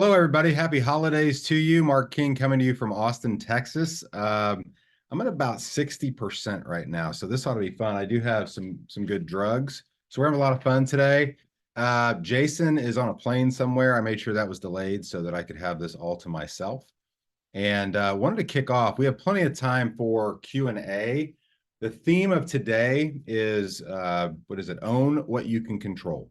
Hello, everybody. Happy holidays to you. Marc King coming to you from Austin, Texas. I'm at about 60% right now, so this ought to be fun. I do have some good drugs, so we're having a lot of fun today. Jason is on a plane somewhere. I made sure that was delayed so that I could have this all to myself. And wanted to kick off. We have plenty of time for Q&A. The theme of today is, what is it? Own what you can control.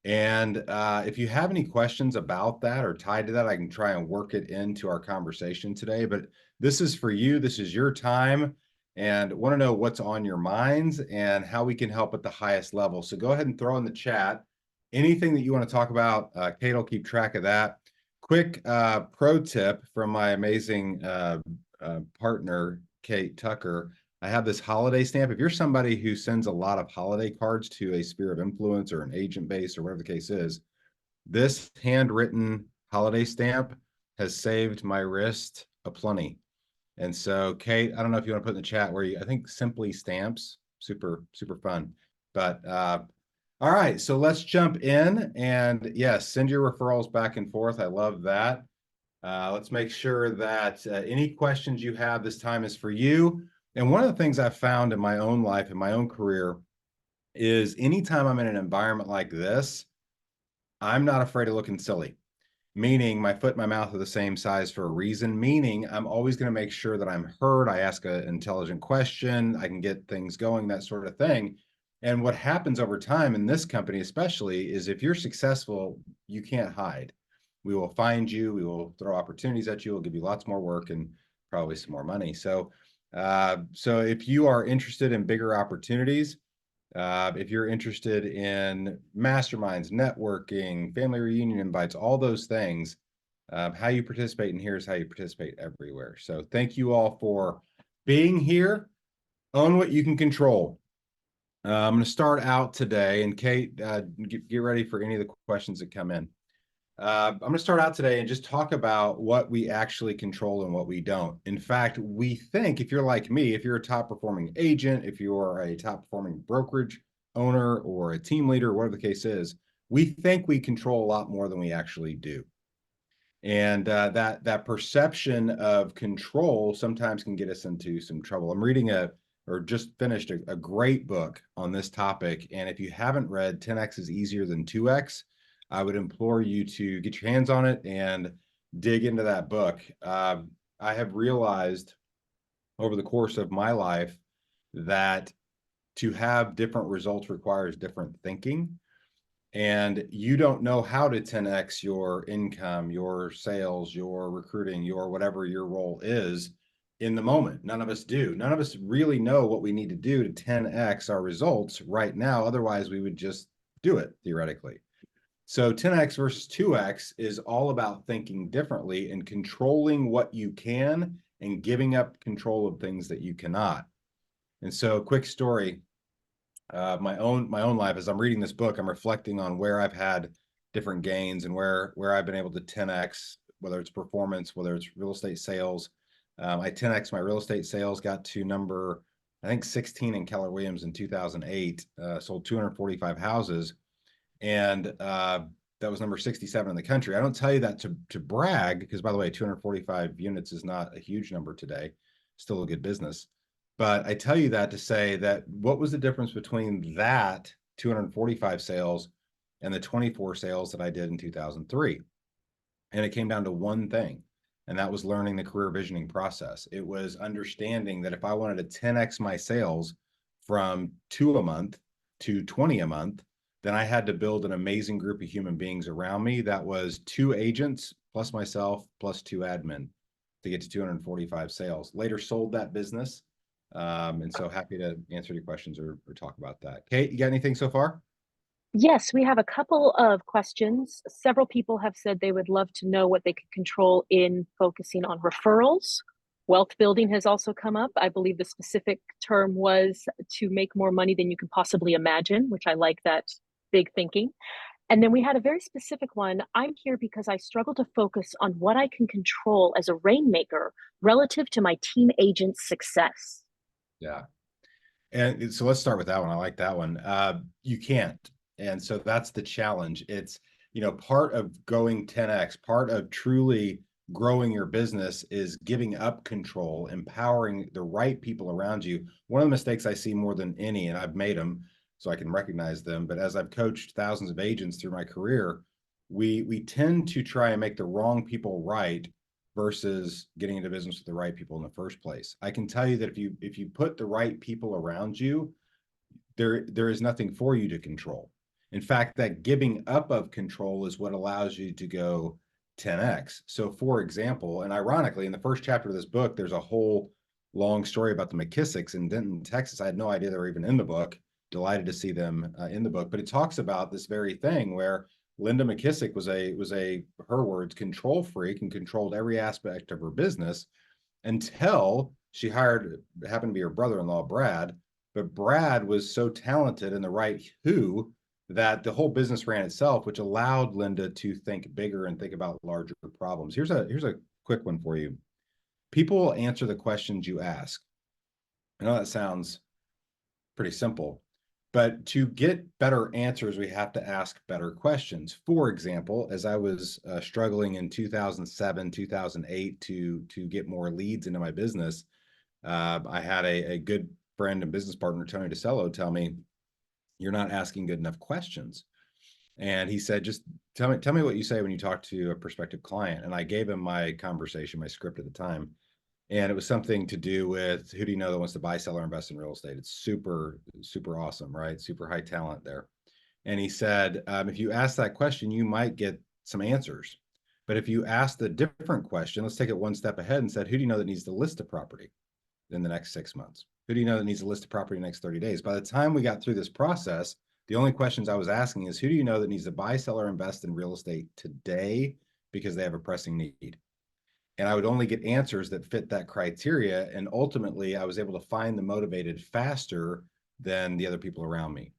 And if you have any questions about that or tied to that, I can try and work it into our conversation today. But this is for you. This is your time. And want to know what's on your minds and how we can help at the highest level. So go ahead and throw in the chat anything that you want to talk about. Kate will keep track of that. Quick pro tip from my amazing partner, Kate Tucker. I have this holiday stamp. If you're somebody who sends a lot of holiday cards to a sphere of influence or an agent base or whatever the case is, this handwritten holiday stamp has saved my wrist a plenty. And so, Kate, I don't know if you want to put in the chat where I think simply stamps, super, super fun. But all right, so let's jump in and yes, send your referrals back and forth. I love that. Let's make sure that any questions you have this time is for you. And one of the things I've found in my own life, in my own career, is anytime I'm in an environment like this, I'm not afraid of looking silly. Meaning my foot and my mouth are the same size for a reason, meaning I'm always going to make sure that I'm heard. I ask an intelligent question, I can get things going, that sort of thing. And what happens over time in this company, especially, is if you're successful, you can't hide. We will find you, we will throw opportunities at you, we'll give you lots more work and probably some more money. So if you are interested in bigger opportunities, if you're interested in masterminds, networking, family reunion invites, all those things, how you participate in here is how you participate everywhere. So thank you all for being here. Own what you can control. I'm going to start out today, and Kate, get ready for any of the questions that come in. I'm going to start out today and just talk about what we actually control and what we don't. In fact, we think, if you're like me, if you're a top performing agent, if you're a top performing brokerage owner or a team leader, whatever the case is, we think we control a lot more than we actually do. And that perception of control sometimes can get us into some trouble. I'm reading or just finished a great book on this topic. And if you haven't read 10X is Easier Than 2X, I would implore you to get your hands on it and dig into that book. I have realized over the course of my life that to have different results requires different thinking. And you don't know how to 10X your income, your sales, your recruiting, your whatever your role is in the moment. None of us do. None of us really know what we need to do to 10X our results right now. Otherwise, we would just do it theoretically. So 10X versus 2X is all about thinking differently and controlling what you can and giving up control of things that you cannot. And so, quick story, my own life. As I'm reading this book, I'm reflecting on where I've had different gains and where I've been able to 10X, whether it's performance, whether it's real estate sales. I 10X my real estate sales, got to number, I think, 16 in Keller Williams in 2008, sold 245 houses. And that was number 67 in the country. I don't tell you that to brag, because by the way, 245 units is not a huge number today, still a good business. But I tell you that to say that what was the difference between that 245 sales and the 24 sales that I did in 2003? And it came down to one thing, and that was learning the career visioning process. It was understanding that if I wanted to 10X my sales from 2 a month to 20 a month, then I had to build an amazing group of human beings around me. That was 2 agents plus myself plus 2 admin to get to 245 sales. Later sold that business. And so happy to answer your questions or talk about that. Kate, you got anything so far? Yes, we have a couple of questions. Several people have said they would love to know what they could control in focusing on referrals. Wealth building has also come up. I believe the specific term was to make more money than you can possibly imagine, which I like that big thinking. And then we had a very specific one. I'm here because I struggle to focus on what I can control as a rainmaker relative to my team agent's success. Yeah. And so let's start with that one. I like that one. You can't. And so that's the challenge. part of going 10x, part of truly growing your business is giving up control, empowering the right people around you. One of the mistakes I see more than any, and I've made them so I can recognize them, but as I've coached thousands of agents through my career, we tend to try and make the wrong people right versus getting into business with the right people in the first place. I can tell you that if you put the right people around you, there is nothing for you to control. In fact, that giving up of control is what allows you to go 10x. So, for example, and ironically, in the first chapter of this book, there's a whole long story about the McKissicks in Denton, Texas. I had no idea they were even in the book. Delighted to see them in the book, but it talks about this very thing where Linda McKissick was a her words control freak and controlled every aspect of her business until she hired happened to be her brother-in-law Brad, but Brad was so talented in the right who that the whole business ran itself, which allowed Linda to think bigger and think about larger problems. Here's a quick one for you. People will answer the questions you ask. I know that sounds pretty simple, but to get better answers, we have to ask better questions. For example, as I was struggling in 2007, 2008 to get more leads into my business, I had a good friend and business partner, Tony DeCello, tell me, "You're not asking good enough questions." And he said, "Just tell me what you say when you talk to a prospective client." And I gave him my conversation, my script at the time, and it was something to do with who do you know that wants to buy, sell, or invest in real estate? It's super, super awesome, right? Super high talent there. And he said, if you ask that question, you might get some answers. But if you ask the different question, let's take it one step ahead and said, who do you know that needs to list a property in the next 6 months? Who do you know that needs to list a property in the next 30 days? By the time we got through this process, the only questions I was asking is, who do you know that needs to buy, sell, or invest in real estate today because they have a pressing need? And I would only get answers that fit that criteria. And ultimately, I was able to find the motivated faster than the other people around me.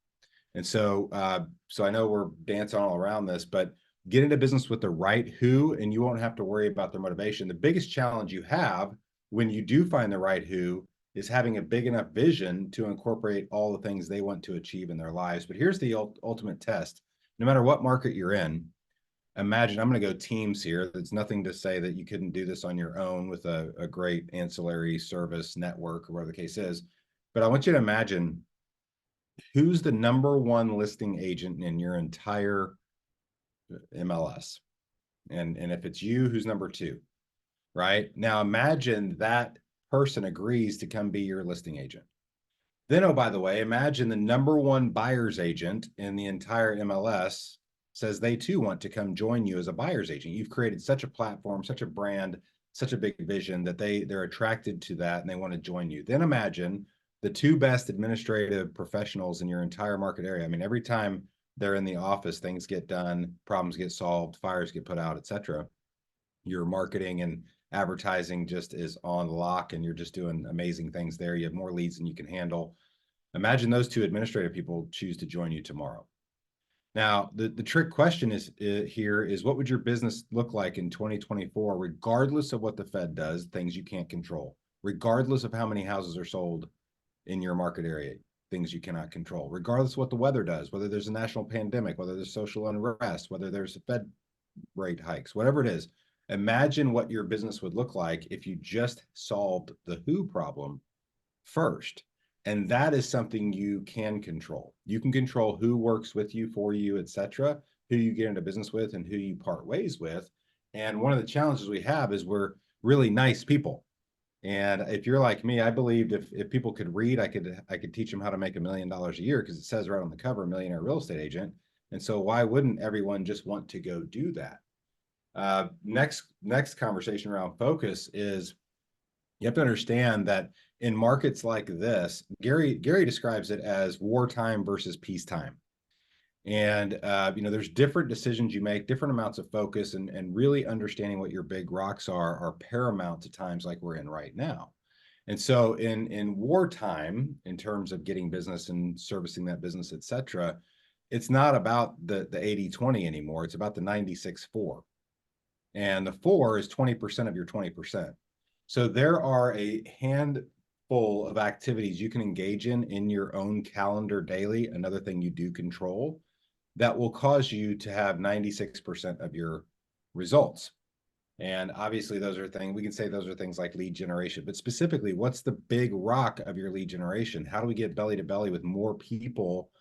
And so I know we're dancing all around this, but get into business with the right who, and you won't have to worry about their motivation. The biggest challenge you have when you do find the right who is having a big enough vision to incorporate all the things they want to achieve in their lives. But here's the ultimate test. No matter what market you're in, imagine I'm going to go teams here. There's nothing to say that you couldn't do this on your own with a great ancillary service network or whatever the case is. But I want you to imagine who's the number one listing agent in your entire MLS. And if it's you, who's number two, right? Now imagine that person agrees to come be your listing agent. Then, oh, by the way, imagine the number one buyer's agent in the entire MLS says they too want to come join you as a buyer's agent. You've created such a platform, such a brand, such a big vision that they're attracted to that and they want to join you. Then imagine the two best administrative professionals in your entire market area. I mean, every time they're in the office, things get done, problems get solved, fires get put out, etc. Your marketing and advertising just is on lock and you're just doing amazing things there. You have more leads than you can handle. Imagine those two administrative people choose to join you tomorrow. Now, the trick question is here is what would your business look like in 2024, regardless of what the Fed does, things you can't control, regardless of how many houses are sold in your market area, things you cannot control, regardless of what the weather does, whether there's a national pandemic, whether there's social unrest, whether there's Fed rate hikes, whatever it is. Imagine what your business would look like if you just solved the who problem first. And that is something you can control. You can control who works with you, for you, etc., who you get into business with and who you part ways with. And one of the challenges we have is we're really nice people. And if you're like me, I believed if people could read, I could teach them how to make $1 million a year because it says right on the cover, millionaire real estate agent. And so why wouldn't everyone just want to go do that? Next conversation around focus is you have to understand that in markets like this, Gary describes it as wartime versus peacetime. And there's different decisions you make, different amounts of focus, and really understanding what your big rocks are paramount to times like we're in right now. And so in wartime, in terms of getting business and servicing that business, et cetera, it's not about the 80-20 anymore. It's about the 96-4. And the 4 is 20% of your 20%. So there are a handful of activities you can engage in your own calendar daily, another thing you do control, that will cause you to have 96% of your results. And obviously, those are things we can say those are things like lead generation, but specifically, what's the big rock of your lead generation? How do we get belly to belly with more people?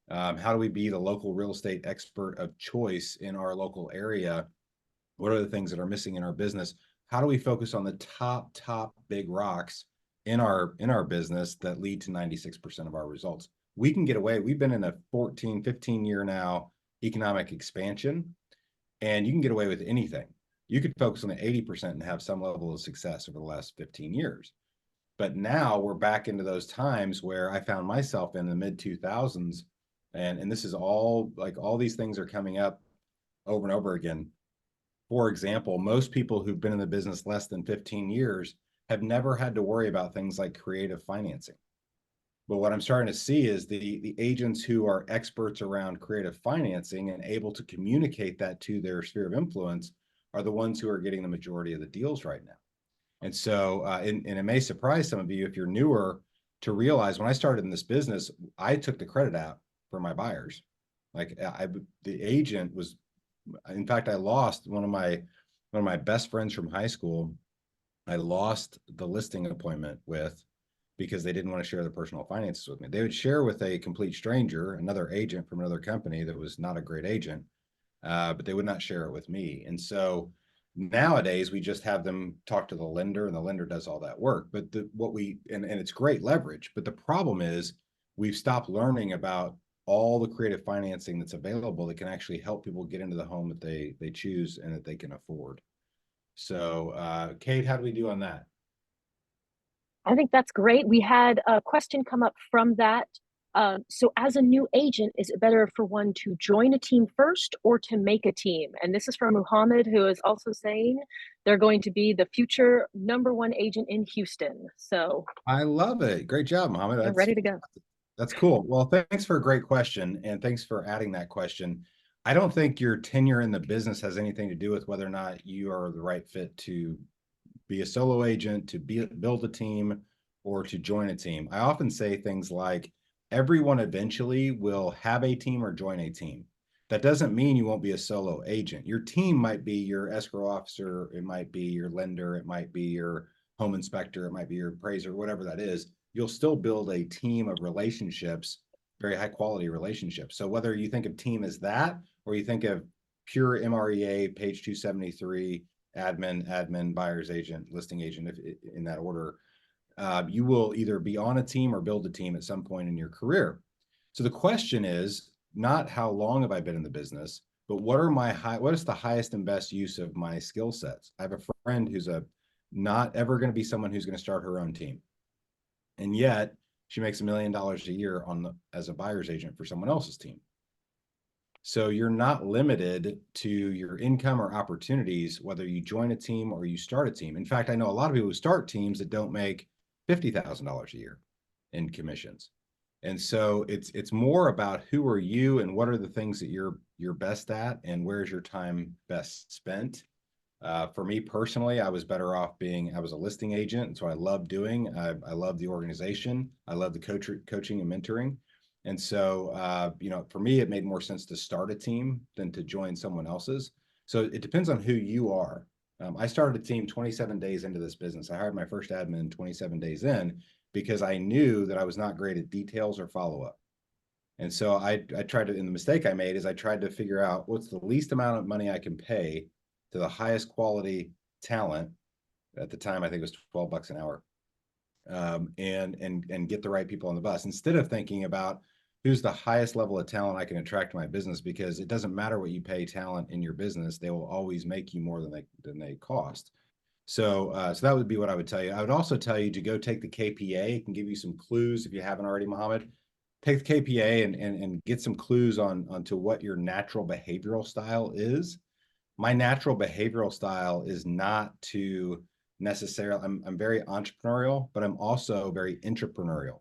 How do we be the local real estate expert of choice in our local area? What are the things that are missing in our business? How do we focus on the top big rocks in our business that lead to 96% of our results? We can get away. We've been in a 14, 15 year now economic expansion, and you can get away with anything. You could focus on the 80% and have some level of success over the last 15 years. But now we're back into those times where I found myself in the mid 2000s. And this is all like all these things are coming up over and over again. For example, most people who've been in the business less than 15 years have never had to worry about things like creative financing. But what I'm starting to see is the agents who are experts around creative financing and able to communicate that to their sphere of influence are the ones who are getting the majority of the deals right now. And so, and it may surprise some of you if you're newer to realize when I started in this business, I took the credit out for my buyers. Like the agent was, in fact, I lost one of my best friends from high school. I lost the listing appointment with because they didn't want to share their personal finances with me. They would share with a complete stranger, another agent from another company that was not a great agent, but they would not share it with me. And so nowadays we just have them talk to the lender, and the lender does all that work. But and it's great leverage. But the problem is we've stopped learning about all the creative financing that's available that can actually help people get into the home that they choose and that they can afford. So, Kate, how do we do on that? I think that's great. We had a question come up from that. So, as a new agent, is it better for one to join a team first or to make a team? And this is from Muhammad, who is also saying they're going to be the future #1 agent in Houston. So, I love it. Great job, Mohammed. they're ready to go. That's cool. Well, thanks for a great question, and thanks for adding that question. I don't think your tenure in the business has anything to do with whether or not you are the right fit to be a solo agent, to build a team, or to join a team. I often say things like everyone eventually will have a team or join a team. That doesn't mean you won't be a solo agent. Your team might be your escrow officer, it might be your lender, it might be your home inspector, it might be your appraiser, whatever that is. You'll still build a team of relationships, very high quality relationships. So whether you think of team as that, or you think of pure MREA, page 273, admin, buyer's agent, listing agent, if in that order, you will either be on a team or build a team at some point in your career. So the question is not how long have I been in the business, but what is the highest and best use of my skill sets? I have a friend who's not ever going to be someone who's going to start her own team. And yet she makes $1 million a year as a buyer's agent for someone else's team. So you're not limited to your income or opportunities, whether you join a team or you start a team. In fact, I know a lot of people who start teams that don't make $50,000 a year in commissions. And so it's more about who are you and what are the things that you're best at and where's your time best spent. For me personally, I was better off I was a listing agent. And so I love doing, I love the organization. I love the coaching and mentoring. And so, for me, it made more sense to start a team than to join someone else's. So it depends on who you are. I started a team 27 days into this business. I hired my first admin 27 days in because I knew that I was not great at details or follow-up. And so I tried to, and the mistake I made is I tried to figure out what's the least amount of money I can pay to the highest quality talent. At the time, I think it was $12 an hour, and get the right people on the bus instead of thinking about who's the highest level of talent I can attract to my business, because it doesn't matter what you pay talent in your business, they will always make you more than they cost. So that would be what I would tell you. I would also tell you to go take the KPA. It can give you some clues if you haven't already, Mohammed. Take the KPA and get some clues onto what your natural behavioral style is. My natural behavioral style is not to necessarily, I'm very entrepreneurial, but I'm also very entrepreneurial.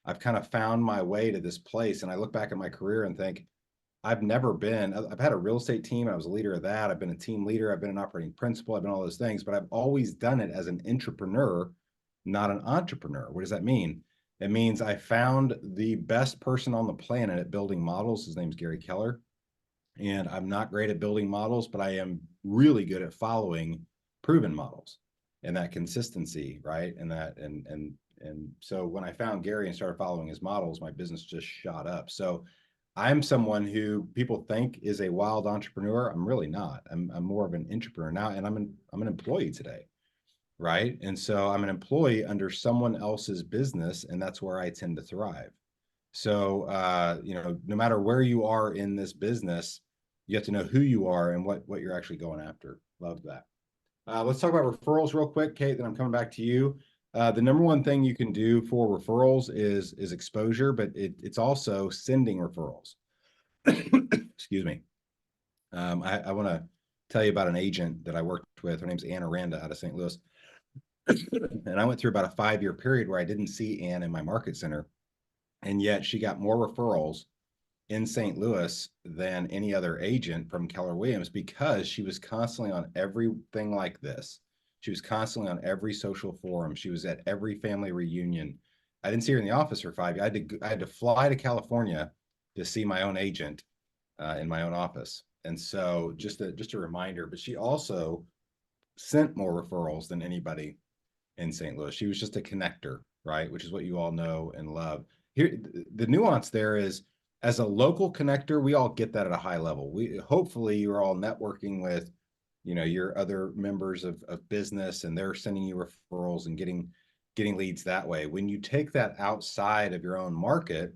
I've kind of found my way to this place, and I look back at my career and think I've had a real estate team. I was a leader of that. I've been a team leader. I've been an operating principal. I've been all those things, but I've always done it as an entrepreneur, not an entrepreneur. What does that mean? It means I found the best person on the planet at building models. His name's Gary Keller. And I'm not great at building models, but I am really good at following proven models and that consistency, right? And so when I found Gary and started following his models, my business just shot up. So I'm someone who people think is a wild entrepreneur. I'm really not. I'm more of an entrepreneur now, and I'm an employee today, right? And so I'm an employee under someone else's business, and that's where I tend to thrive. So, no matter where you are in this business, you have to know who you are and what you're actually going after. Love that. Let's talk about referrals real quick, Kate. Then I'm coming back to you. The number one thing you can do for referrals is exposure, but it's also sending referrals. Excuse me. I want to tell you about an agent that I worked with. Her name's Ann Aranda out of St. Louis. And I went through about a 5-year period where I didn't see Ann in my market center. And yet she got more referrals in St. Louis than any other agent from Keller Williams because she was constantly on everything like this. She was constantly on every social forum. She was at every family reunion. I didn't see her in the office for 5 years. I had to fly to California to see my own agent in my own office. And so just a reminder, but she also sent more referrals than anybody in St. Louis. She was just a connector, right? Which is what you all know and love. Here, the nuance there is as a local connector, we all get that at a high level. We hopefully you're all networking with, your other members of business and they're sending you referrals and getting leads that way. When you take that outside of your own market,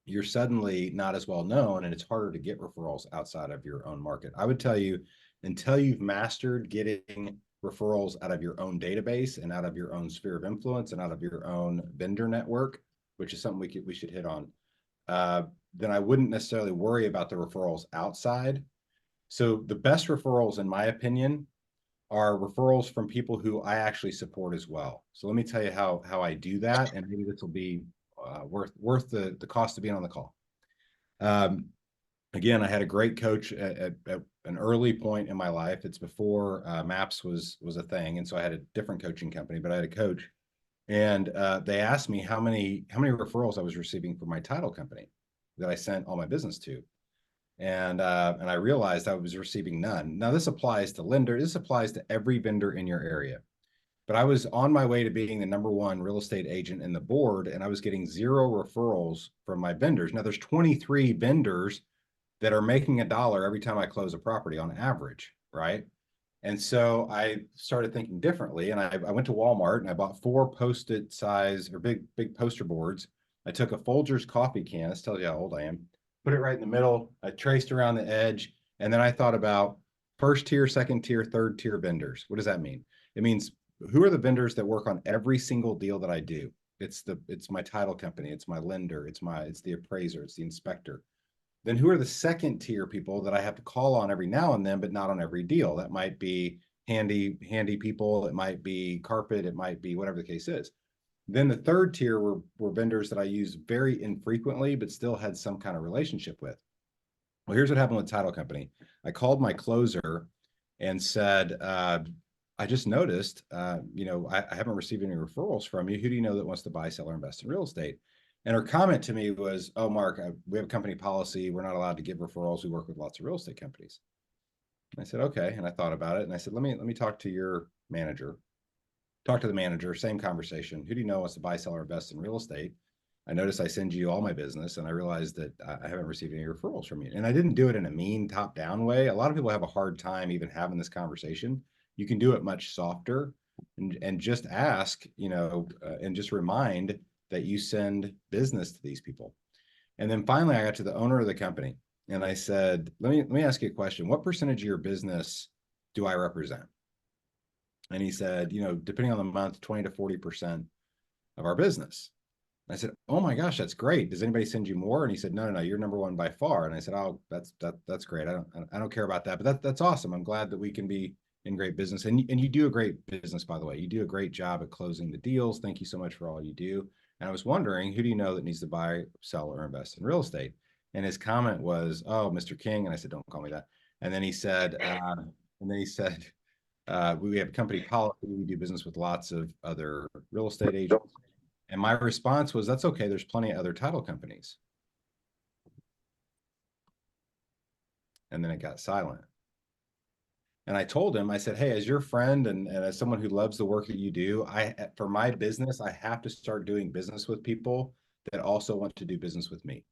you're suddenly not as well known and it's harder to get referrals outside of your own market. I would tell you until you've mastered getting referrals out of your own database and out of your own sphere of influence and out of your own vendor network, which is something we should hit on, uh, then I wouldn't necessarily worry about the referrals outside. So the best referrals, in my opinion, are referrals from people who I actually support as well. So let me tell you how I do that, and maybe this will be worth the cost of being on the call. Um, Again, I had a great coach at an early point in my life. It's before Maps was a thing, and so I had a different coaching company, but I had a coach, and they asked me how many referrals I was receiving from my title company that I sent all my business to, and I realized I was receiving none. Now this applies to lender. This applies to every vendor in your area. But I was on my way to being the number one real estate agent in the board, and I was getting 0 referrals from my vendors. Now there's 23 vendors that are making $1 every time I close a property on average, right? And so I started thinking differently, and I went to Walmart and I bought 4 post-it size or big poster boards. I took a Folgers coffee can. This tells you how old I am. Put it right in the middle. I traced around the edge, and then I thought about first tier, second tier, third tier vendors. What does that mean? It means who are the vendors that work on every single deal that I do? It's my title company, it's my lender, it's the appraiser, it's the inspector. Then who are the second tier people that I have to call on every now and then, but not on every deal? That might be handy people. It might be carpet. It might be whatever the case is. Then the third tier were vendors that I use very infrequently, but still had some kind of relationship with. Well, here's what happened with title company. I called my closer and said, I just noticed, I haven't received any referrals from you. Who do you know that wants to buy, sell, or invest in real estate? And her comment to me was, oh, Marc, we have a company policy. We're not allowed to give referrals. We work with lots of real estate companies. And I said, okay. And I thought about it. And I said, let me talk to your manager. Talk to the manager, same conversation. Who do you know wants to buy, sell, or invest in real estate? I noticed I send you all my business, and I realized that I haven't received any referrals from you. And I didn't do it in a mean top down way. A lot of people have a hard time even having this conversation. You can do it much softer and just ask, and just remind that you send business to these people. And then finally, I got to the owner of the company and I said, let me ask you a question. What percentage of your business do I represent? And he said, depending on the month, 20 to 40% of our business. I said, "Oh my gosh, that's great. Does anybody send you more?" And he said, "No, you're number one by far." And I said, "Oh, that's great. I don't care about that, but that's awesome. I'm glad that we can be in great business. And you do a great business, by the way. You do a great job at closing the deals. Thank you so much for all you do." And I was wondering, who do you know that needs to buy, sell, or invest in real estate? And his comment was, "Oh, Mr. King." And I said, "Don't call me that." And then he said, we have company policy. We do business with lots of other real estate agents. And my response was, that's okay. There's plenty of other title companies. And then it got silent. And I told him, I said, hey, as your friend and as someone who loves the work that you do, for my business, I have to start doing business with people that also want to do business with me.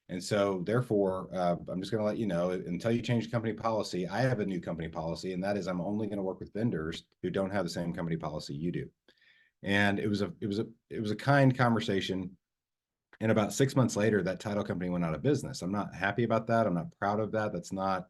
And so therefore, I'm just going to let you know, until you change company policy, I have a new company policy, and that is I'm only going to work with vendors who don't have the same company policy you do. And it was a kind conversation. And about 6 months later, that title company went out of business. I'm not happy about that. I'm not proud of that. That's not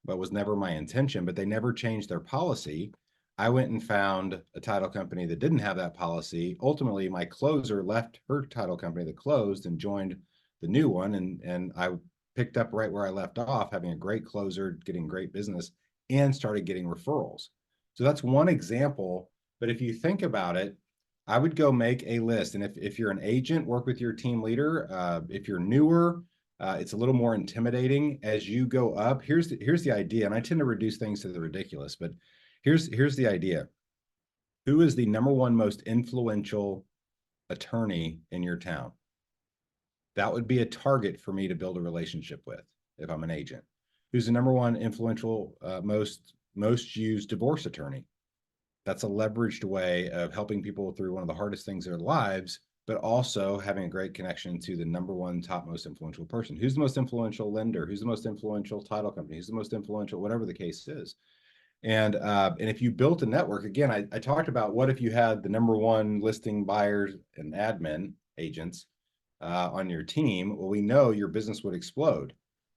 what was never my intention, but they never changed their policy. I went and found a title company that didn't have that policy. Ultimately, my closer left her title company that closed and joined the new one. And I picked up right where I left off, having a great closer, getting great business, and started getting referrals. So that's one example. But if you think about it, I would go make a list. And if you're an agent, work with your team leader. If you're newer, it's a little more intimidating as you go up. Here's the idea, and I tend to reduce things to the ridiculous, but here's the idea. Who is the number one most influential attorney in your town? That would be a target for me to build a relationship with if I'm an agent. Who's the number one influential, most used divorce attorney? That's a leveraged way of helping people through one of the hardest things in their lives, but also having a great connection to the number one top most influential person. Who's the most influential lender? Who's the most influential title company? Who's the most influential, whatever the case is. And if you built a network, again, I talked about what if you had the number one listing buyers and admin agents on your team? Well, we know your business would explode.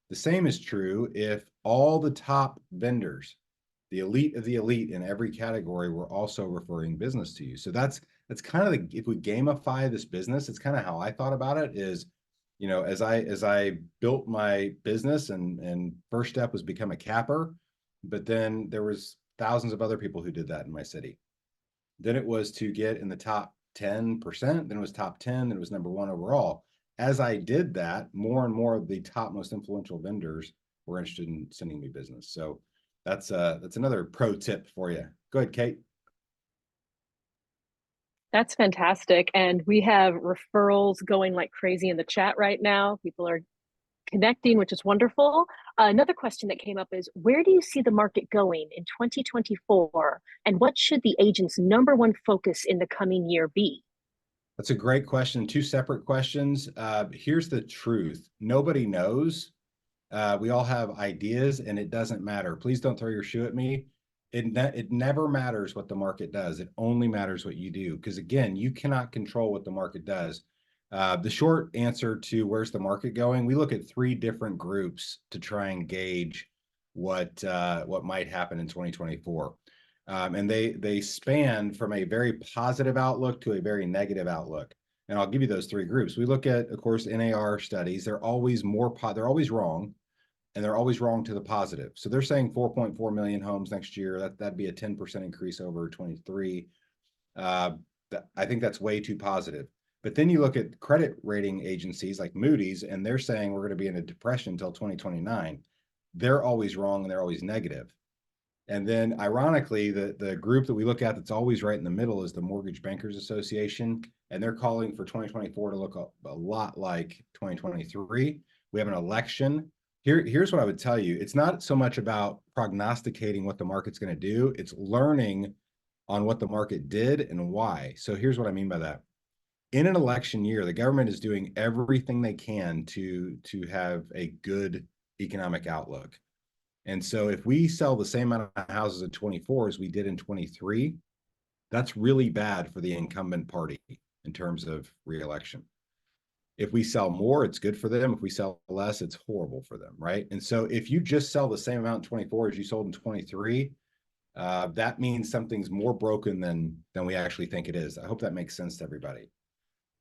The same is true if all the top vendors, the elite of the elite in every category, were also referring business to you. So that's kind of the, if we gamify this business, it's kind of how I thought about it is, as I built my business and first step was become a capper, but then there was thousands of other people who did that in my city. Then it was to get in the top 10%, then it was top 10, then it was number one overall. As I did that, more and more of the top most influential vendors were interested in sending me business. So that's another pro tip for you. Go ahead, Kate. That's fantastic. And we have referrals going like crazy in the chat right now. People are connecting, which is wonderful. Another question that came up is, where do you see the market going in 2024? And what should the agent's number one focus in the coming year be? That's a great question. Two separate questions. Here's the truth. Nobody knows. We all have ideas, and it doesn't matter. Please don't throw your shoe at me. It never matters what the market does. It only matters what you do. Because again, you cannot control what the market does. The short answer to where's the market going, we look at three different groups to try and gauge what might happen in 2024. And they span from a very positive outlook to a very negative outlook. And I'll give you those three groups. We look at, of course, NAR studies. They're always they're always wrong, and they're always wrong to the positive. So they're saying 4.4 million homes next year. That'd be a 10% increase over 23. I think that's way too positive. But then you look at credit rating agencies like Moody's, and they're saying we're going to be in a depression until 2029. They're always wrong, and they're always negative. And then ironically, the group that we look at that's always right in the middle is the Mortgage Bankers Association. And they're calling for 2024 to look a lot like 2023. We have an election. Here's what I would tell you. It's not so much about prognosticating what the market's going to do. It's learning on what the market did and why. So here's what I mean by that. In an election year, the government is doing everything they can to have a good economic outlook. And so if we sell the same amount of houses in 24 as we did in 23, that's really bad for the incumbent party in terms of reelection. If we sell more, it's good for them. If we sell less, it's horrible for them, right? And so if you just sell the same amount in 24 as you sold in 23, that means something's more broken than we actually think it is. I hope that makes sense to everybody.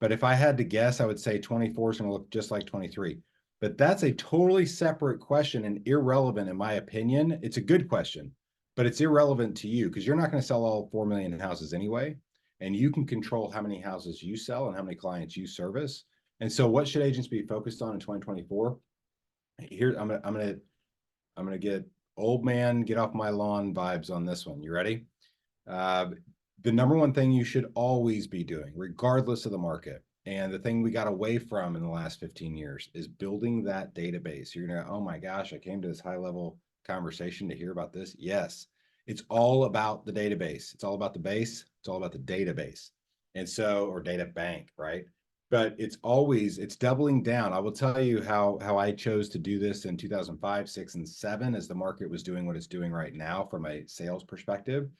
But if I had to guess, I would say 24 is going to look just like 23. But that's a totally separate question and irrelevant, in my opinion. It's a good question, but it's irrelevant to you because you're not going to sell all 4 million houses anyway. And you can control how many houses you sell and how many clients you service. And so what should agents be focused on in 2024? Here, I'm gonna get old man, get off my lawn vibes on this one. You ready? The number one thing you should always be doing, regardless of the market, And the thing we got away from in the last 15 years is building that database. You're gonna, oh my gosh, I came to this high level conversation to hear about this. Yes, it's all about the database. It's all about the base. It's all about the database. And so, or data bank, right? But it's doubling down. I will tell you how I chose to do this in 2005, 6, and 7 as the market was doing what it's doing right now from a sales perspective.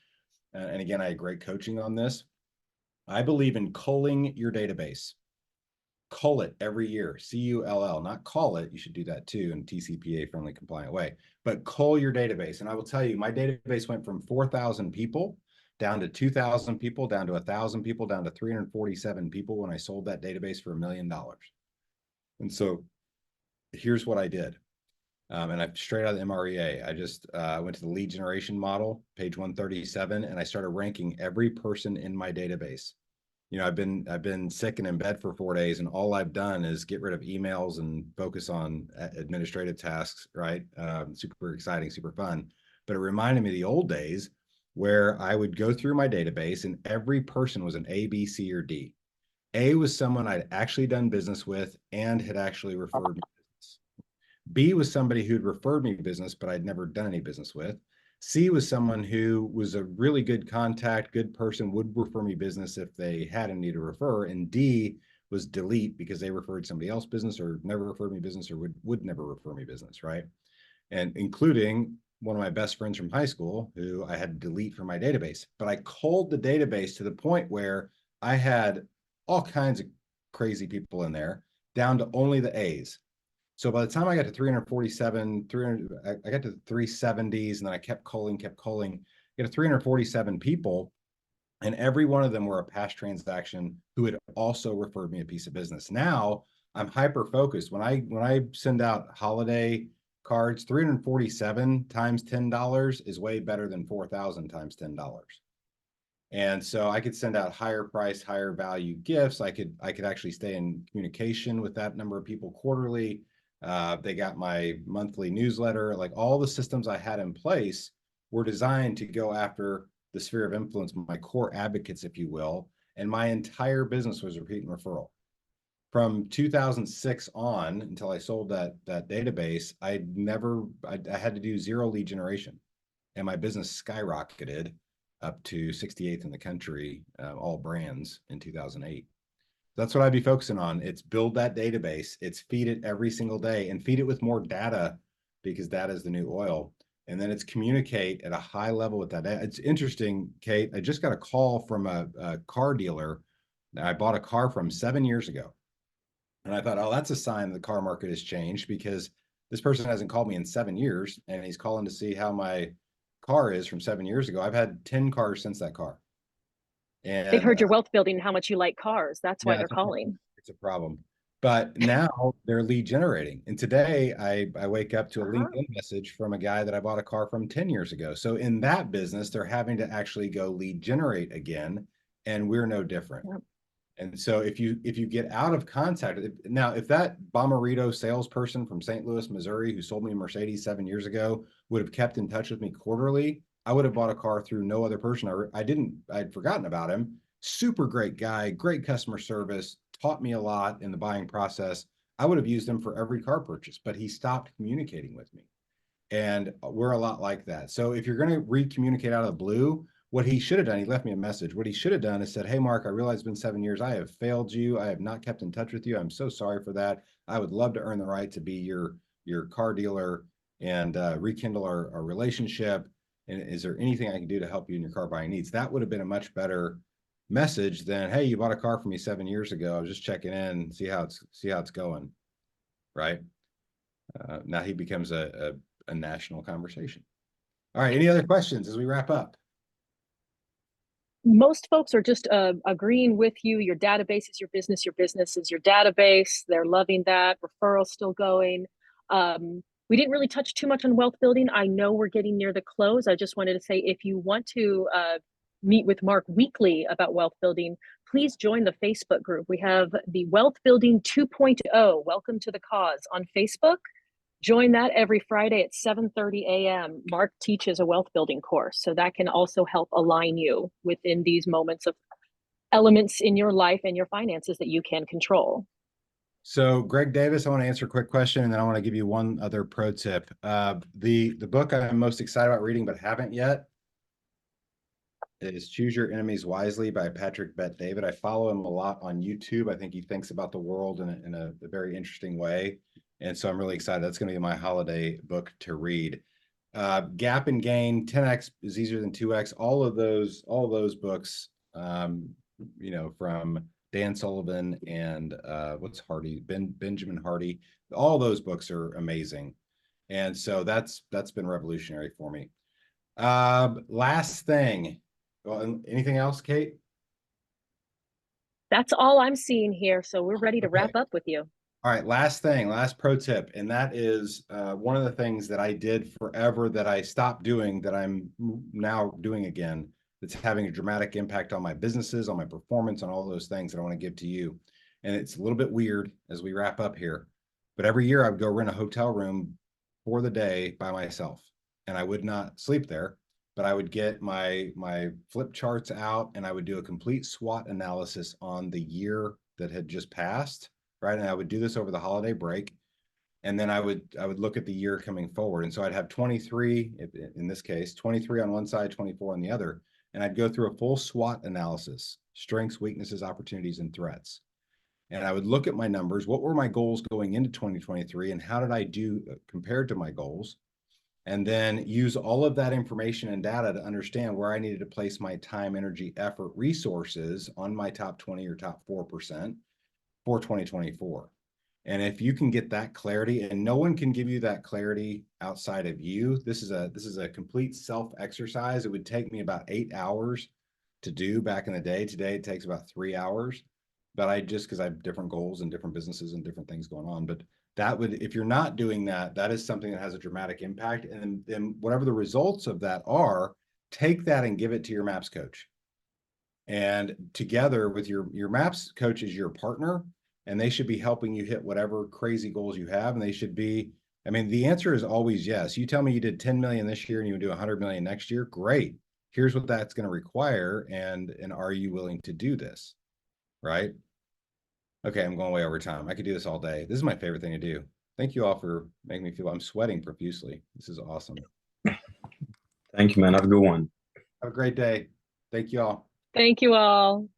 And again, I had great coaching on this. I believe in culling your database. Cull it every year, CULL, not call it. You should do that too in a TCPA friendly compliant way, but cull your database. And I will tell you, my database went from 4,000 people down to 2,000 people, down to 1,000 people, down to 347 people when I sold that database for $1 million. And so here's what I did. And I'm straight out of the MREA. I just went to the lead generation model, page 137, and I started ranking every person in my database. You know, I've been sick and in bed for 4 days, and all I've done is get rid of emails and focus on administrative tasks, right? Super exciting, super fun. But it reminded me of the old days where I would go through my database and every person was an A, B, C, or D. A was someone I'd actually done business with and had actually referred me business. B was somebody who'd referred me business, but I'd never done any business with. C was someone who was a really good contact, good person, would refer me business if they had a need to refer. And D was delete because they referred somebody else business or never referred me business or would never refer me business, right? And including one of my best friends from high school who I had to delete from my database. But I culled the database to the point where I had all kinds of crazy people in there down to only the A's. So by the time I got to 347, 300, I got to the 370s, and then I kept culling. I got to 347 people, and every one of them were a past transaction who had also referred me a piece of business. Now I'm hyper focused. When I send out holiday cards, 347 times $10 is way better than 4,000 times $10. And so I could send out higher price, higher value gifts. I could actually stay in communication with that number of people quarterly. They got my monthly newsletter. Like all the systems I had in place were designed to go after the sphere of influence, my core advocates, if you will. And my entire business was repeat and referral. From 2006 on until I sold that database, I had to do zero lead generation, and my business skyrocketed up to 68th in the country, all brands in 2008. That's what I'd be focusing on. It's build that database. It's feed it every single day and feed it with more data because data is the new oil. And then it's communicate at a high level with that data. It's interesting, Kate. I just got a call from a car dealer that I bought a car from 7 years ago. And I thought, oh, that's a sign the car market has changed because this person hasn't called me in 7 years and he's calling to see how my car is from 7 years ago. I've had 10 cars since that car. They've And heard your wealth building and how much you like cars. That's why yeah, they're calling. it's a problem. But now they're lead generating. And today I wake up to a Uh-huh. LinkedIn message from a guy that I bought a car from 10 years ago. So in that business, they're having to actually go lead generate again. And we're no different. Yep. And so if you get out of contact now, if that Bomarito salesperson from St. Louis, Missouri, who sold me a Mercedes 7 years ago, would have kept in touch with me quarterly, I would have bought a car through no other person. I'd forgotten about him. Super great guy, great customer service, taught me a lot in the buying process. I would have used him for every car purchase, but he stopped communicating with me. And we're a lot like that. So if you're going to re-communicate out of the blue, what he should have done, he left me a message. What he should have done is said, hey, Marc, I realize it's been 7 years. I have failed you. I have not kept in touch with you. I'm so sorry for that. I would love to earn the right to be your car dealer and rekindle our relationship. And is there anything I can do to help you in your car buying needs? That would have been a much better message than, hey, you bought a car from me 7 years ago. I was just checking in, see how it's going. Right. Now he becomes a national conversation. All right. Any other questions as we wrap up? Most folks are just agreeing with you. Your database is your business. Your business is your database. They're loving that. Referrals still going. We didn't really touch too much on wealth building. I know we're getting near the close. I just wanted to say, if you want to meet with Marc weekly about wealth building, please join the Facebook group. We have the Wealth Building 2.0, Welcome to the Cause, on Facebook. Join that every Friday at 7:30 a.m. Marc teaches a wealth building course, so that can also help align you within these moments of elements in your life and your finances that you can control. So, Greg Davis, I want to answer a quick question, and then I want to give you one other pro tip. The book I'm most excited about reading but haven't yet is Choose Your Enemies Wisely by Patrick Bet-David. I follow him a lot on YouTube. I think he thinks about the world in a very interesting way. And so I'm really excited. That's going to be my holiday book to read. Gap and Gain, 10x is easier than 2x. All of those books, you know, from Dan Sullivan and what's Hardy, Benjamin Hardy, all those books are amazing. And so that's been revolutionary for me. Last thing. Well, anything else, Kate? That's all I'm seeing here. So we're ready to Okay. wrap up with you. All right, last thing, last pro tip, and that is one of the things that I did forever that I stopped doing that I'm now doing again. That's having a dramatic impact on my businesses, on my performance, on all those things that I want to give to you. And it's a little bit weird as we wrap up here, but every year I would go rent a hotel room for the day by myself, and I would not sleep there, but I would get my flip charts out and I would do a complete SWOT analysis on the year that had just passed, right? And I would do this over the holiday break. And then I would look at the year coming forward. And so I'd have 23, in this case, 23 on one side, 24 on the other. And I'd go through a full SWOT analysis, strengths, weaknesses, opportunities, and threats. And I would look at my numbers. What were my goals going into 2023? And how did I do compared to my goals? And then use all of that information and data to understand where I needed to place my time, energy, effort, resources on my top 20 or top 4% for 2024. And if you can get that clarity, and no one can give you that clarity outside of you, this is a complete self exercise. It would take me about 8 hours to do back in the day. Today it takes about 3 hours. But I just, because I have different goals and different businesses and different things going on. But that would, if you're not doing that, that is something that has a dramatic impact. And then whatever the results of that are, take that and give it to your MAPS coach. And together with your MAPS coach is your partner, and they should be helping you hit whatever crazy goals you have. And they should be, I mean, the answer is always yes. You tell me you did 10 million this year and you would do 100 million next year. Great. Here's what that's going to require. And are you willing to do this? Right? Okay, I'm going way over time. I could do this all day. This is my favorite thing to do. Thank you all for making me feel I'm sweating profusely. This is awesome. Thank you, man. Have a good one. Have a great day. Thank you all. Thank you all.